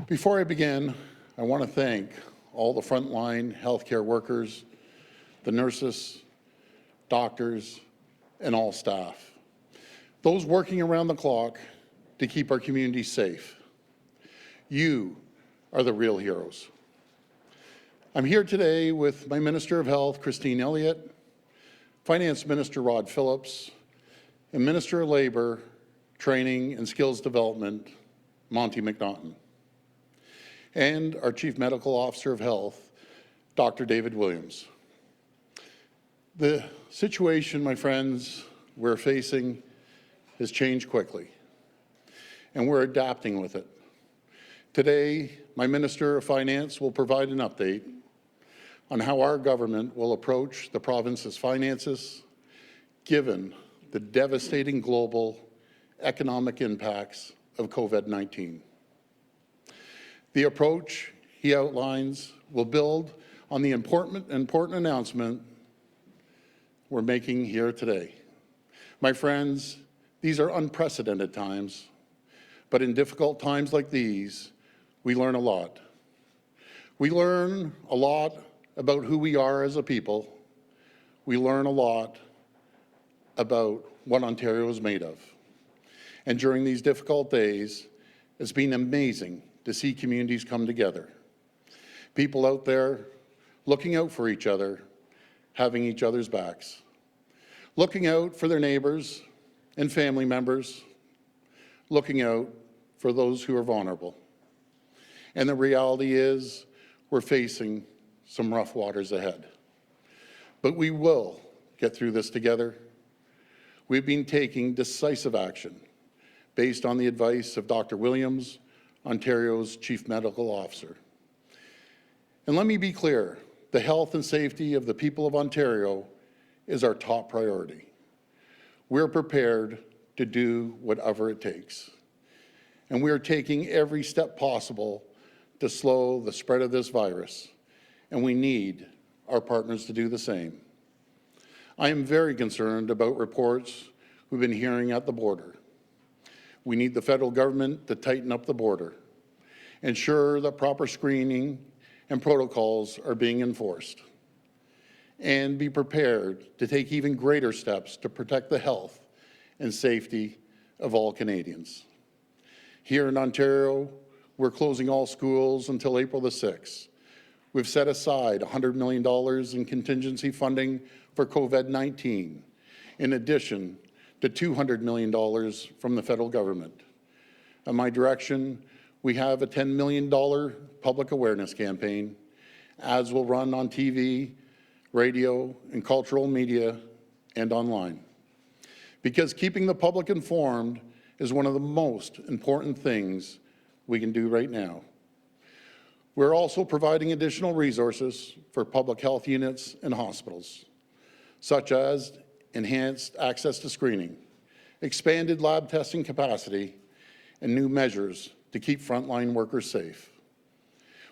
Before I begin, I want to thank all the frontline healthcare workers, the nurses, doctors, and all staff. Those working around the clock to keep our communities safe. You are the real heroes. I'm here today with my Minister of Health, Christine Elliott, Finance Minister Rod Phillips, and Minister of Labour, Training and Skills Development, Monty McNaughton, and our Chief Medical Officer of Health, Dr. David Williams. The situation, my friends, we're facing has changed quickly, and we're adapting with it. Today, my Minister of Finance will provide an update on how our government will approach the province's finances, given the devastating global economic impacts of COVID-19. The approach he outlines will build on the important announcement we're making here today. My friends, these are unprecedented times, but in difficult times like these, we learn a lot. We learn a lot about who we are as a people. We learn a lot about what Ontario is made of. And during these difficult days, it's been amazing to see communities come together. People out there looking out for each other, having each other's backs, looking out for their neighbors and family members, looking out for those who are vulnerable. And the reality is we're facing some rough waters ahead. But we will get through this together. We've been taking decisive action based on the advice of Dr. Williams, Ontario's Chief Medical Officer. And let me be clear, the health and safety of the people of Ontario is our top priority. We're prepared to do whatever it takes. And we are taking every step possible to slow the spread of this virus. And we need our partners to do the same. I am very concerned about reports we've been hearing at the border. We need the federal government to tighten up the border, ensure that proper screening and protocols are being enforced, and be prepared to take even greater steps to protect the health and safety of all Canadians. Here in Ontario, we're closing all schools until April the 6th. We've set aside $100 million in contingency funding for COVID-19, in addition to $200 million from the federal government. On my direction, we have a $10 million public awareness campaign. Ads will run on TV, radio, and cultural media, and online. Because keeping the public informed is one of the most important things we can do right now. We're also providing additional resources for public health units and hospitals, such as enhanced access to screening, expanded lab testing capacity, and new measures to keep frontline workers safe.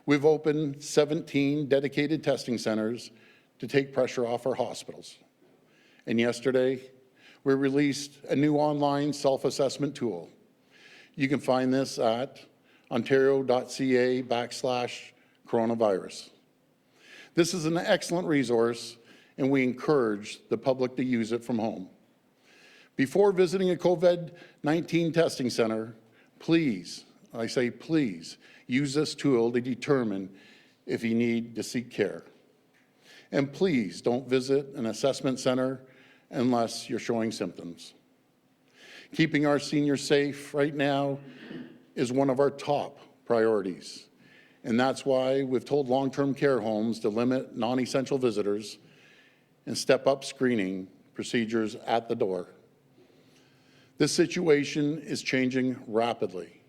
We've opened 17 dedicated testing centers to take pressure off our hospitals. And yesterday, we released a new online self-assessment tool. You can find this at ontario.ca/coronavirus. This is an excellent resource, and we encourage the public to use it from home. Before visiting a COVID-19 testing center, please, I say please, use this tool to determine if you need to seek care. And please don't visit an assessment center unless you're showing symptoms. Keeping our seniors safe right now is one of our top priorities. And that's why we've told long-term care homes to limit non-essential visitors and step up screening procedures at the door. This situation is changing rapidly,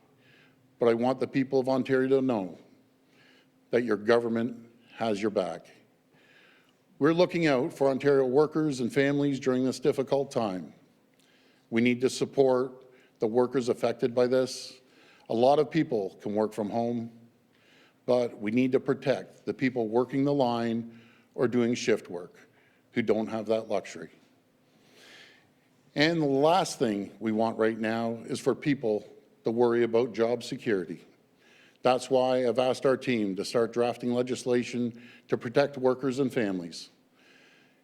but I want the people of Ontario to know that your government has your back. We're looking out for Ontario workers and families during this difficult time. We need to support the workers affected by this. A lot of people can work from home, but we need to protect the people working the line or doing shift work who don't have that luxury. And the last thing we want right now is for people to worry about job security. That's why I've asked our team to start drafting legislation to protect workers and families.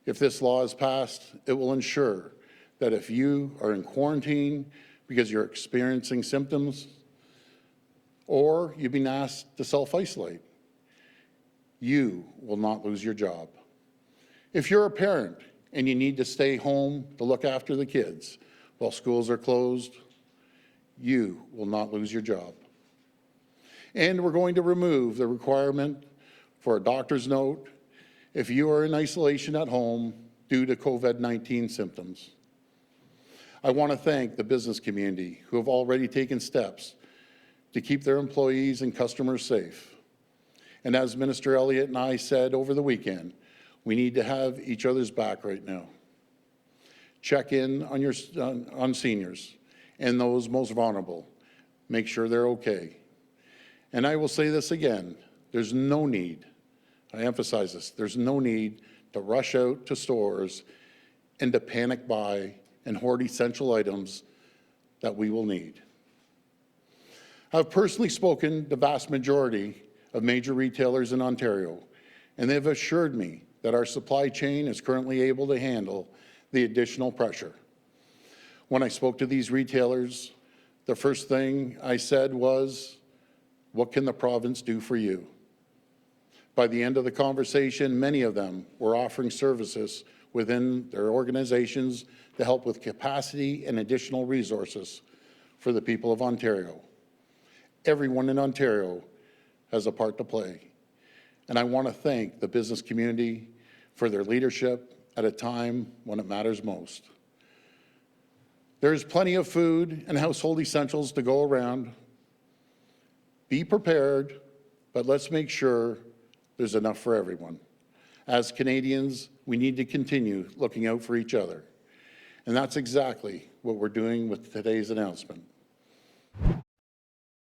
If this law is passed, it will ensure that if you are in quarantine because you're experiencing symptoms or you've been asked to self-isolate, you will not lose your job. If you're a parent and you need to stay home to look after the kids while schools are closed, you will not lose your job. And we're going to remove the requirement for a doctor's note if you are in isolation at home due to COVID-19 symptoms. I want to thank the business community who have already taken steps to keep their employees and customers safe. And as Minister Elliott and I said over the weekend, we need to have each other's back right now. Check in on seniors and those most vulnerable. Make sure they're okay. And I will say this again, there's no need, I emphasize this, there's no need to rush out to stores and to panic buy and hoard essential items that we will need. I've personally spoken to the vast majority of major retailers in Ontario, and they've assured me that our supply chain is currently able to handle the additional pressure. When I spoke to these retailers, the first thing I said was, what can the province do for you? By the end of the conversation, many of them were offering services within their organizations to help with capacity and additional resources for the people of Ontario. Everyone in Ontario has a part to play, and I want to thank the business community for their leadership at a time when it matters most. There's plenty of food and household essentials to go around. Be prepared, but let's make sure there's enough for everyone. As Canadians, we need to continue looking out for each other. And that's exactly what we're doing with today's announcement.